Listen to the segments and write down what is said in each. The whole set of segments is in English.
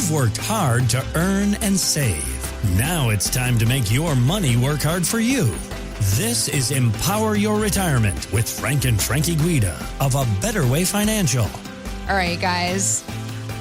You've worked hard to earn and save. Now it's time to make your money work hard for you. This is Empower Your Retirement with Frank and Frankie Guida of A Better Way Financial. All right, guys.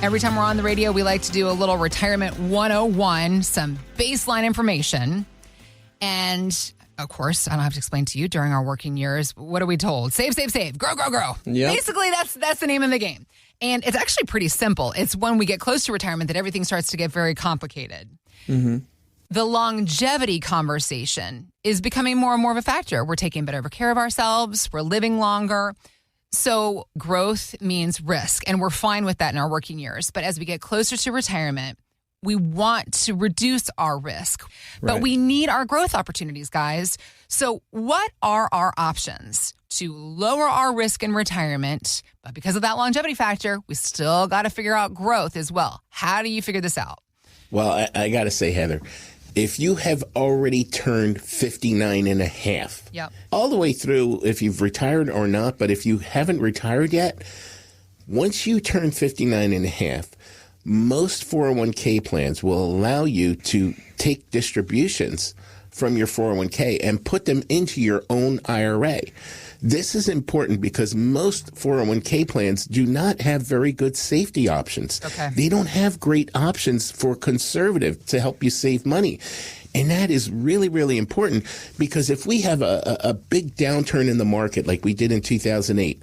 Every time we're on the radio, we like to do a little Retirement 101, some baseline information. And, of course, I don't have to explain to you, during our working years, what are we told? Save, save, save. Grow, grow, grow. Yep. Basically, that's the name of the game. And it's actually pretty simple. It's when we get close to retirement that everything starts to get very complicated. Mm-hmm. The longevity conversation is becoming more and more of a factor. We're taking better care of ourselves. We're living longer. So growth means risk, and we're fine with that in our working years. But as we get closer to retirement, we want to reduce our risk. But we need our growth opportunities, guys. So what are our options to lower our risk in retirement? But because of that longevity factor, we still got to figure out growth as well. How do you figure this out? Well, I got to say, Heather, if you have already turned 59 and a half, all the way through, if you've retired or not, but if you haven't retired yet, once you turn 59 and a half, most 401k plans will allow you to take distributions from your 401k and put them into your own IRA. This is important because most 401k plans do not have very good safety options. Okay. They don't have great options for conservative to help you save money. And that is really, really important because if we have a big downturn in the market like we did in 2008,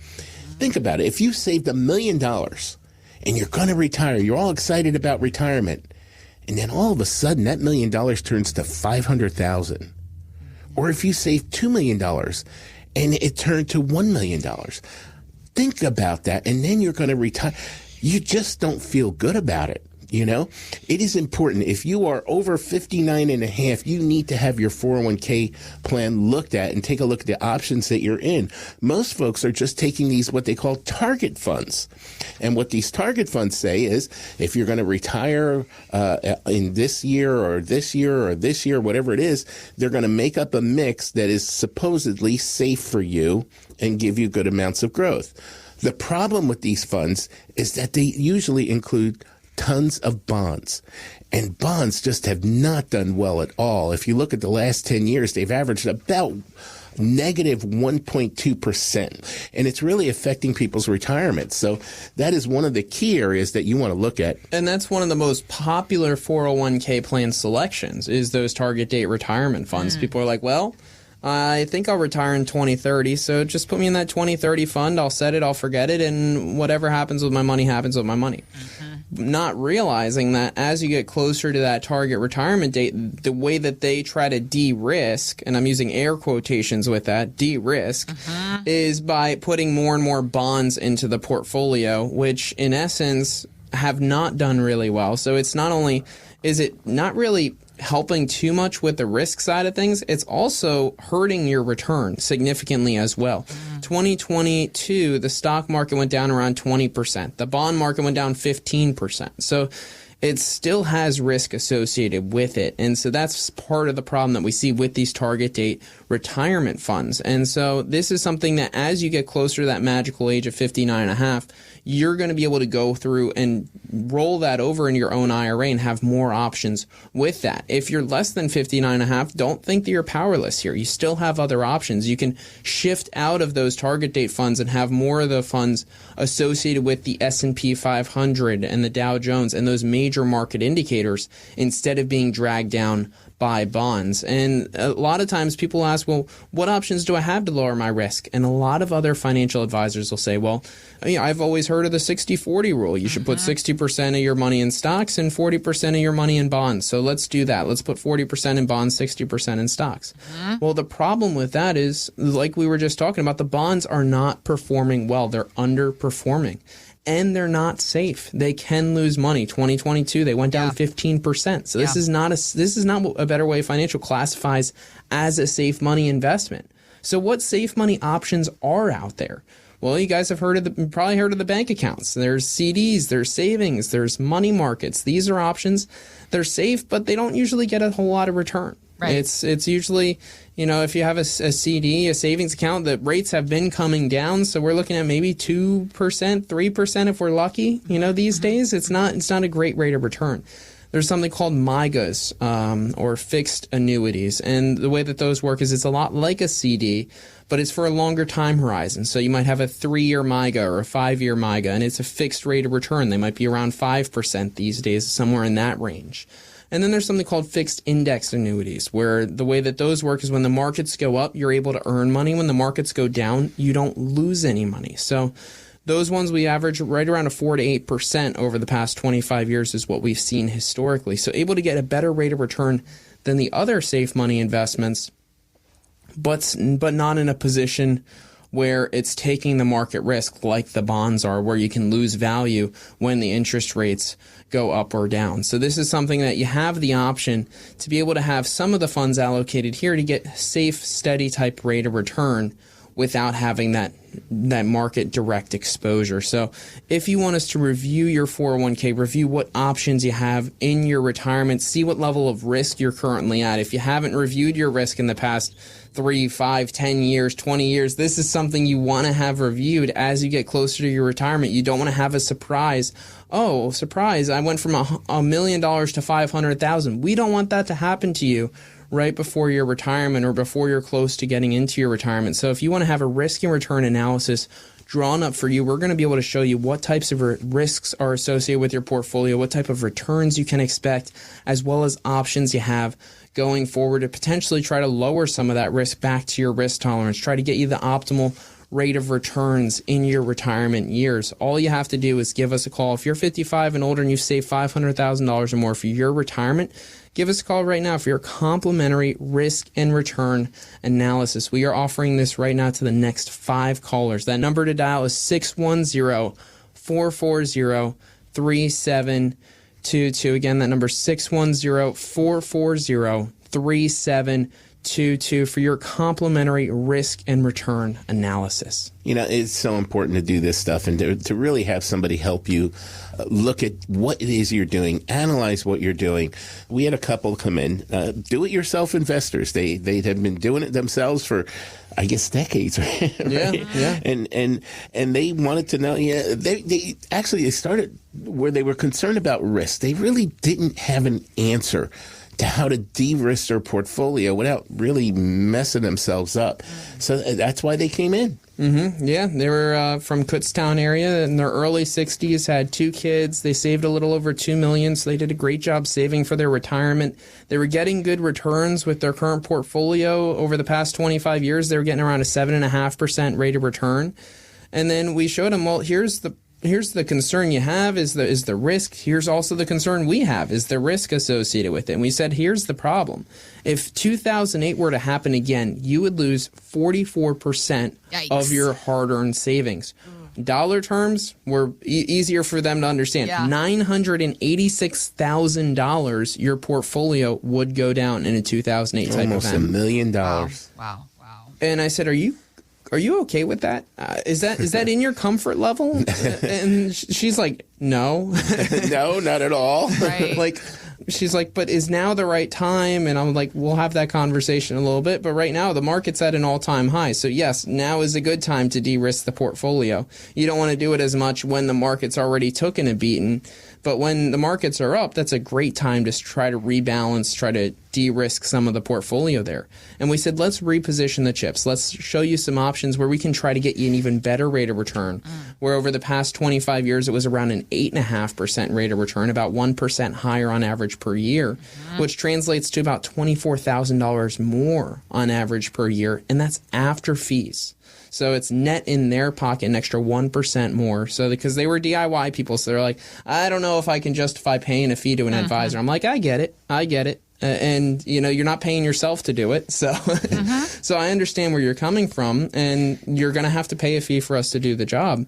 think about it. If you saved $1 million and you're going to retire, you're all excited about retirement, and then all of a sudden that $1 million turns to $500,000. Or if you save $2 million and it turned to $1 million, think about that, and then you're going to retire. You just don't feel good about it. You know, it is important. If you are over 59 and a half, you need to have your 401k plan looked at and take a look at the options that you're in. Most folks are just taking these, what they call target funds. And what these target funds say is if you're going to retire in this year or this year or this year, whatever it is, they're going to make up a mix that is supposedly safe for you and give you good amounts of growth. The problem with these funds is that they usually include tons of bonds, and bonds just have not done well at all. If you look at the last 10 years, they've averaged about negative 1.2%, and it's really affecting people's retirement. So that is one of the key areas that you want to look at. And that's one of the most popular 401k plan selections is those target date retirement funds. People are like, well, I think I'll retire in 2030, so just put me in that 2030 fund. I'll set it, I'll forget it, and whatever happens with my money happens with my money. Not realizing that as you get closer to that target retirement date, the way that they try to de-risk, and I'm using air quotations with that, de-risk, is by putting more and more bonds into the portfolio, which in essence have not done really well. So it's not only, is it not really helping too much with the risk side of things, it's also hurting your return significantly as well. 2022, the stock market went down around 20%. The bond market went down 15%. So it still has risk associated with it. And so that's part of the problem that we see with these target date retirement funds. And so this is something that as you get closer to that magical age of 59 and a half, you're going to be able to go through and roll that over in your own IRA and have more options with that. If you're less than 59 and a half, don't think that you're powerless here. You still have other options. You can shift out of those target date funds and have more of the funds associated with the S&P 500 and the Dow Jones and those major market indicators instead of being dragged down by bonds. And a lot of times people ask, well, what options do I have to lower my risk? And a lot of other financial advisors will say, well, I've always heard of the 60-40 rule. You should put 60% of your money in stocks and 40% of your money in bonds. So let's do that. Let's put 40% in bonds, 60% in stocks. Well, the problem with that is, like we were just talking about, the bonds are not performing well. They're underperforming. And they're not safe. They can lose money. 2022, they went down 15%. So this is not what A Better Way Financial classifies as a safe money investment. So what safe money options are out there? Well, you guys have probably heard of the bank accounts. There's CDs, there's savings, there's money markets. These are options. They're safe, but they don't usually get a whole lot of return. Right. It's usually, if you have a CD, a savings account, the rates have been coming down. So we're looking at maybe 2%, 3% if we're lucky. These days, it's not a great rate of return. There's something called MYGAs, or fixed annuities. And the way that those work is it's a lot like a CD, but it's for a longer time horizon. So you might have a 3-year MYGA or a 5-year MYGA, and it's a fixed rate of return. They might be around 5% these days, somewhere in that range. And then there's something called fixed index annuities, where the way that those work is when the markets go up, you're able to earn money. When the markets go down, you don't lose any money. So those ones we average right around a 4 to 8% over the past 25 years is what we've seen historically. So able to get a better rate of return than the other safe money investments, but not in a position where it's taking the market risk like the bonds are, where you can lose value when the interest rates go up or down. So this is something that you have the option to be able to have some of the funds allocated here to get safe, steady type rate of return without having that market direct exposure. So if you want us to review your 401k, review what options you have in your retirement, see what level of risk you're currently at. If you haven't reviewed your risk in the past 3, 5, 10 years, 20 years, this is something you want to have reviewed as you get closer to your retirement. You don't want to have a surprise. Oh, surprise, I went from $1 million to 500,000. We don't want that to happen to you right before your retirement or before you're close to getting into your retirement. So if you want to have a risk and return analysis drawn up for you, we're going to be able to show you what types of risks are associated with your portfolio, what type of returns you can expect, as well as options you have going forward to potentially try to lower some of that risk back to your risk tolerance, try to get you the optimal rate of returns in your retirement years. All you have to do is give us a call. If you're 55 and older and you've saved $500,000 or more for your retirement, give us a call right now for your complimentary risk and return analysis. We are offering this right now to the next 5 callers. That number to dial is 610-440-3722. Again, that number is 610-440-3722 for your complimentary risk and return analysis. It's so important to do this stuff and to really have somebody help you look at what it is you're doing, analyze what you're doing. We had a couple come in, do-it-yourself investors. They have been doing it themselves for, I guess, decades. Right? Yeah. And they wanted to know. Yeah, they started where they were concerned about risk. They really didn't have an answer to how to de-risk their portfolio without really messing themselves up. So that's why they came in. Mm-hmm. Yeah, they were from Kutztown area in their early 60s, had 2 kids. They saved a little over $2 million, so they did a great job saving for their retirement. They were getting good returns with their current portfolio. Over the past 25 years, they were getting around a 7.5% rate of return. And then we showed them, well, here's the concern you have is the risk. Here's also the concern we have is the risk associated with it. And we said, here's the problem. If 2008 were to happen again, you would lose 44% of your hard-earned savings. Dollar terms were easier for them to understand. Yeah. $986,000 your portfolio would go down in a 2008 type event. Almost $1 million. Wow. And I said, Are you okay with that? Is that in your comfort level? And she's like, no. No, not at all. Right. She's like, but is now the right time? And I'm like, we'll have that conversation in a little bit. But right now, the market's at an all-time high. So yes, now is a good time to de-risk the portfolio. You don't want to do it as much when the market's already taken a beating. But when the markets are up, that's a great time to try to rebalance, try to de-risk some of the portfolio there. And we said, let's reposition the chips. Let's show you some options where we can try to get you an even better rate of return, where over the past 25 years, it was around an 8.5% rate of return, about 1% higher on average per year, which translates to about $24,000 more on average per year. And that's after fees. So it's net in their pocket an extra 1% more. So because they were DIY people, so they're like, I don't know if I can justify paying a fee to an advisor. I'm like, I get it. And you're not paying yourself to do it. So so I understand where you're coming from, and you're going to have to pay a fee for us to do the job.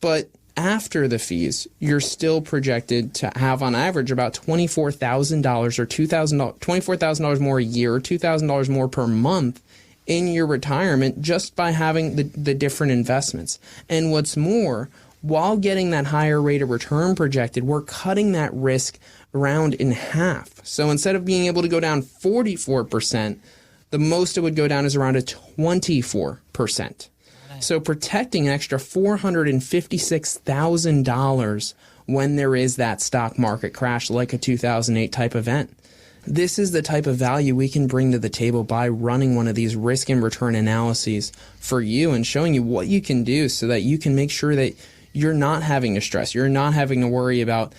But after the fees, you're still projected to have on average about $24,000 or $24,000 more a year, or $2,000 more per month in your retirement just by having the different investments. And what's more, while getting that higher rate of return projected, we're cutting that risk around in half. So instead of being able to go down 44%, the most it would go down is around a 24%. So protecting an extra $456,000 when there is that stock market crash like a 2008 type event. This is the type of value we can bring to the table by running one of these risk and return analyses for you and showing you what you can do so that you can make sure that you're not having to stress. You're not having to worry about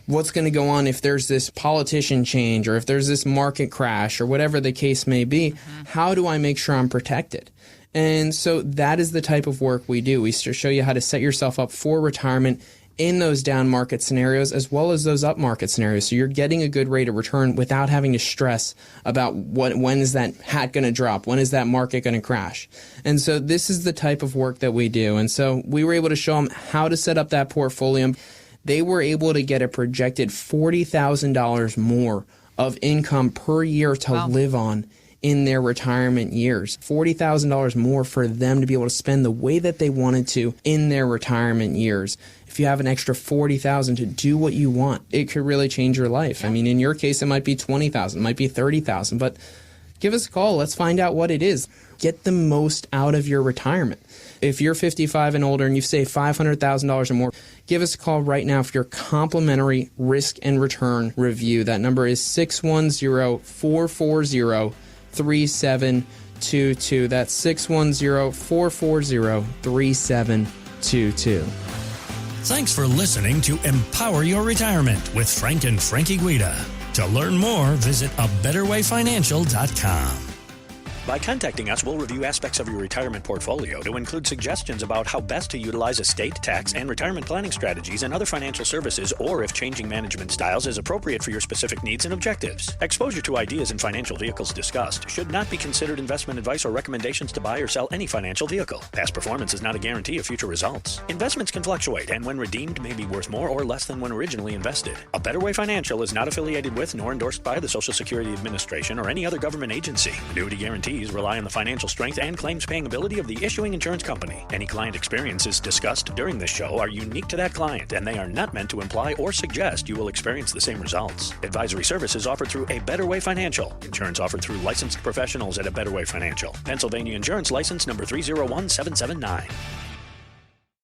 what's going to go on if there's this politician change or if there's this market crash or whatever the case may be. How do I make sure I'm protected? And so that is the type of work we do. We show you how to set yourself up for retirement in those down market scenarios as well as those up market scenarios. So you're getting a good rate of return without having to stress about when is that hat going to drop? When is that market going to crash? And so this is the type of work that we do. And so we were able to show them how to set up that portfolio. They were able to get a projected $40,000 more of income per year to live on in their retirement years. $40,000 more for them to be able to spend the way that they wanted to in their retirement years. If you have an extra $40,000 to do what you want, it could really change your life. I mean, in your case, it might be $20,000, it might be $30,000, but give us a call. Let's find out what it is. Get the most out of your retirement. If you're 55 and older and you've saved $500,000 or more, give us a call right now for your complimentary risk and return review. That number is 610-440-3722. That's 610-440-3722. Thanks for listening to Empower Your Retirement with Frank and Frankie Guida. To learn more, visit abetterwayfinancial.com. By contacting us, we'll review aspects of your retirement portfolio to include suggestions about how best to utilize estate, tax, and retirement planning strategies and other financial services, or if changing management styles is appropriate for your specific needs and objectives. Exposure to ideas and financial vehicles discussed should not be considered investment advice or recommendations to buy or sell any financial vehicle. Past performance is not a guarantee of future results. Investments can fluctuate and when redeemed may be worth more or less than when originally invested. A Better Way Financial is not affiliated with nor endorsed by the Social Security Administration or any other government agency. Annuity guarantees rely on the financial strength and claims paying ability of the issuing insurance company. Any client experiences discussed during this show are unique to that client, and they are not meant to imply or suggest you will experience the same results. Advisory services offered through A Better Way Financial. Insurance offered through licensed professionals at A Better Way Financial. Pennsylvania Insurance License number 301779.